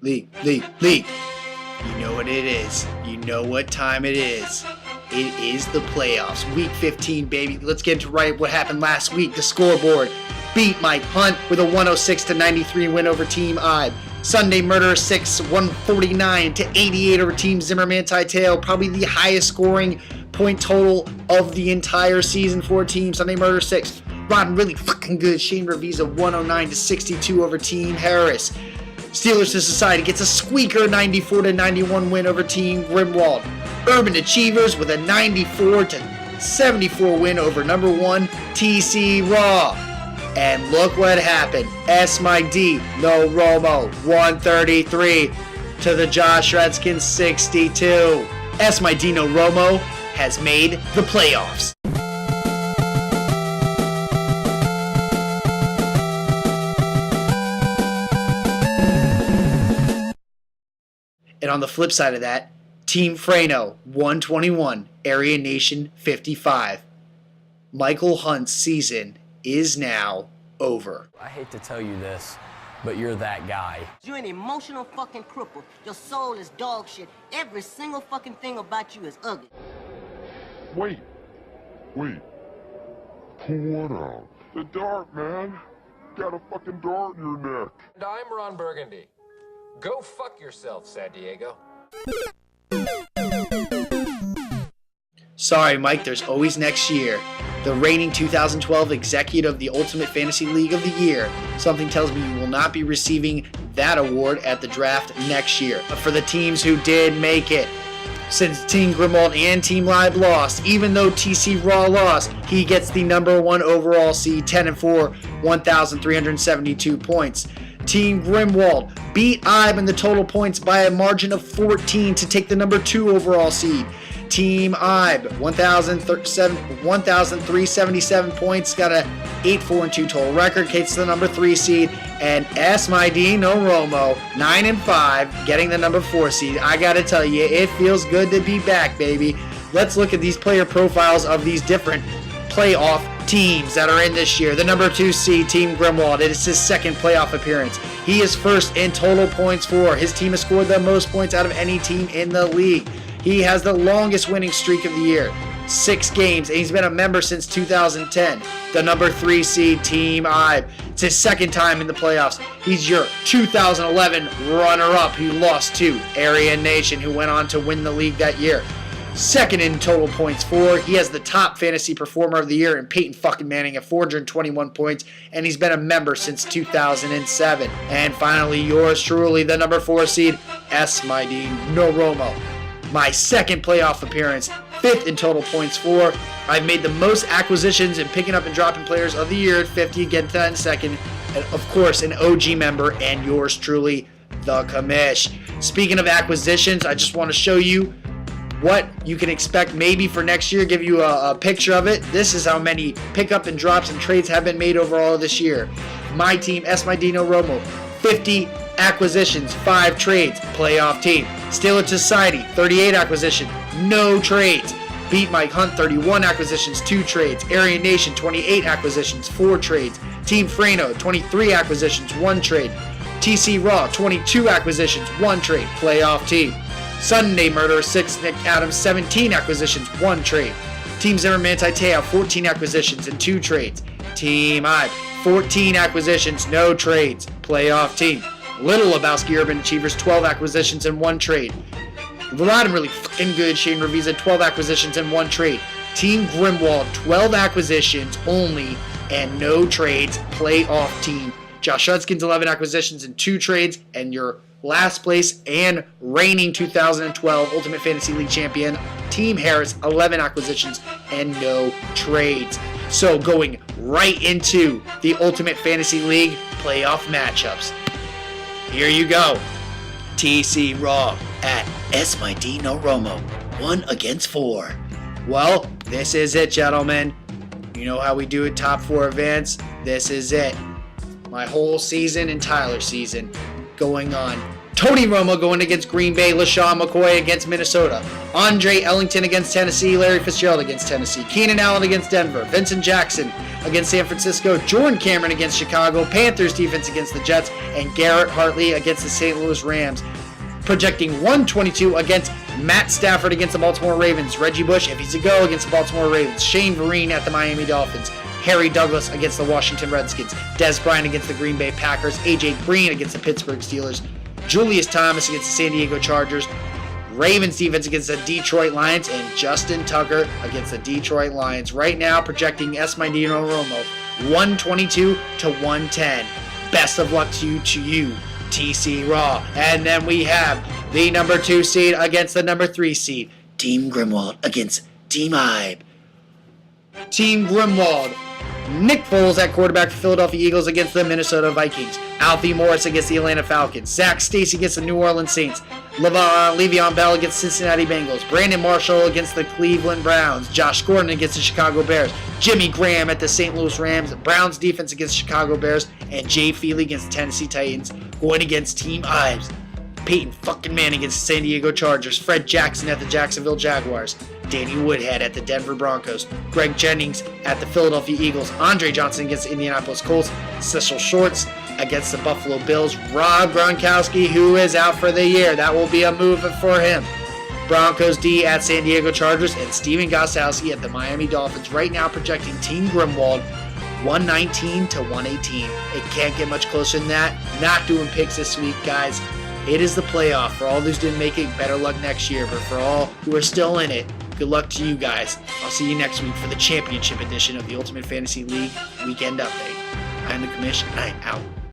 You know what it is. You know what time it is. It is the playoffs. Week 15, baby. Let's get into what happened last week. The scoreboard. Beat Mike Hunt with a 106-93 win over Team Ibe. Sunday Murderer 6, 149-88 over Team Zimmerman Tail. Probably the highest scoring point total of the entire season for Team Sunday Murderer 6. Riding really fucking good. Shane Revisa 109-62 over Team Harris. Steelers to Society gets a squeaker 94-91 win over Team Grimwald. Urban Achievers with a 94-74 win over number 1 TC Raw. And look what happened. S My D, no Romo, 133 to the Josh Redskins 62. S My D, no Romo has made the playoffs. And on the flip side of that, Team Frano, 121, Area Nation 55. Michael Hunt's season is now over. I hate to tell you this, but you're that guy. You're an emotional fucking cripple. Your soul is dog shit. Every single fucking thing about you is ugly. Wait. Pull what out? The dart, man. Got a fucking dart in your neck. And I'm Ron Burgundy. Go fuck yourself, San Diego. Sorry, Mike, there's always next year. The reigning 2012 Executive of the Ultimate Fantasy League of the Year. Something tells me you will not be receiving that award at the draft next year. But for the teams who did make it, since Team Grimwald and Team Live lost, even though TC Raw lost, he gets the number 1 overall seed, 10-4, 1,372 points. Team Grimwald beat Ibe in the total points by a margin of 14 to take the number 2 overall seed. Team Ibe, 1,377 points, got a 8-4-2 total record, gets the number 3 seed. And S My D, no Romo, 9-5, getting the number 4 seed. I gotta tell you, it feels good to be back, baby. Let's look at these player profiles of these different playoff teams that are in this year. The number 2 seed, Team Grimwald, it is his second playoff appearance. He is first in total points for. His team has scored the most points out of any team in the league. He has the longest winning streak of the year, 6 games, and he's been a member since 2010. The number 3 seed, Team Ibe, it's his second time in the playoffs. He's your 2011 runner-up who lost to Area Nation, who went on to win the league that year. Second in total points for. He has the top fantasy performer of the year in Peyton fucking Manning at 421 points, and he's been a member since 2007. And finally, yours truly, the number 4 seed, S My D, no Romo. My second playoff appearance, 5th in total points for. I've made the most acquisitions in picking up and dropping players of the year at 50, get that in second. And of course, an OG member, and yours truly, the Commish. Speaking of acquisitions, I just want to show you what you can expect maybe for next year, give you a picture of it. This is how many pickup and drops and trades have been made overall this year. My team, S My Dino Romo, 50 acquisitions, 5 trades, playoff team. Steelers Society, 38 acquisitions, no trades. Beat Mike Hunt, 31 acquisitions, 2 trades. Area Nation, 28 acquisitions, 4 trades. Team Frano, 23 acquisitions, 1 trade. TC Raw, 22 acquisitions, 1 trade, playoff team. Sunday Murderer 6, Nick Adams, 17 acquisitions, 1 trade. Team Zimmerman Taiteo, 14 acquisitions and 2 trades. Team Ibe, 14 acquisitions, no trades, playoff team. Little Lebowski Urban Achievers, 12 acquisitions and 1 trade. Riding really fucking good, Shane Revisa, 12 acquisitions and 1 trade. Team Grimwald, 12 acquisitions only and no trades, playoff team. Josh Redskins, 11 acquisitions and 2 trades, and your last place and reigning 2012 Ultimate Fantasy League champion, Team Harris, 11 acquisitions and no trades. So going right into the Ultimate Fantasy League playoff matchups. Here you go. TC Raw at S My D no Romo, 1 against 4. Well, this is it, gentlemen. You know how we do it, top 4 events. This is it. My whole season and Tyler's season going on Tony Romo going against Green Bay, LaShawn McCoy against Minnesota, Andre Ellington against Tennessee, Larry Fitzgerald against Tennessee, Keenan Allen against Denver, Vincent Jackson against San Francisco, Jordan Cameron against Chicago, Panthers defense against the Jets, and Garrett Hartley against the St. Louis Rams. Projecting 122 against Matt Stafford against the Baltimore Ravens, Reggie Bush, if he's a go, against the Baltimore Ravens, Shane Vereen at the Miami Dolphins, Harry Douglas against the Washington Redskins, Dez Bryant against the Green Bay Packers, AJ Green against the Pittsburgh Steelers, Julius Thomas against the San Diego Chargers, Ravens defense against the Detroit Lions, and Justin Tucker against the Detroit Lions. Right now, projecting Esmandino Romo 122 to 110. Best of luck to you, TC Raw. And then we have the number 2 seed against the number 3 seed. Team Grimwald against Team Ibe. Team Grimwald. Nick Foles at quarterback for Philadelphia Eagles against the Minnesota Vikings. Alfie Morris against the Atlanta Falcons. Zach Stacy against the New Orleans Saints. Le'Veon Bell against Cincinnati Bengals. Brandon Marshall against the Cleveland Browns. Josh Gordon against the Chicago Bears. Jimmy Graham at the St. Louis Rams. Browns defense against Chicago Bears. And Jay Feely against the Tennessee Titans. Going against Team Ives. Peyton fucking Manning against the San Diego Chargers. Fred Jackson at the Jacksonville Jaguars. Danny Woodhead at the Denver Broncos. Greg Jennings at the Philadelphia Eagles. Andre Johnson against the Indianapolis Colts. Cecil Shorts against the Buffalo Bills. Rob Gronkowski, who is out for the year. That will be a move for him. Broncos D at San Diego Chargers. And Steven Gostkowski at the Miami Dolphins. Right now projecting Team Grimwald 119 to 118. It can't get much closer than that. Not doing picks this week, guys. It is the playoff. For all those who didn't make it, better luck next year. But for all who are still in it, good luck to you guys. I'll see you next week for the championship edition of the Ultimate Fantasy League Weekend Update. I'm the Commish, and I'm out.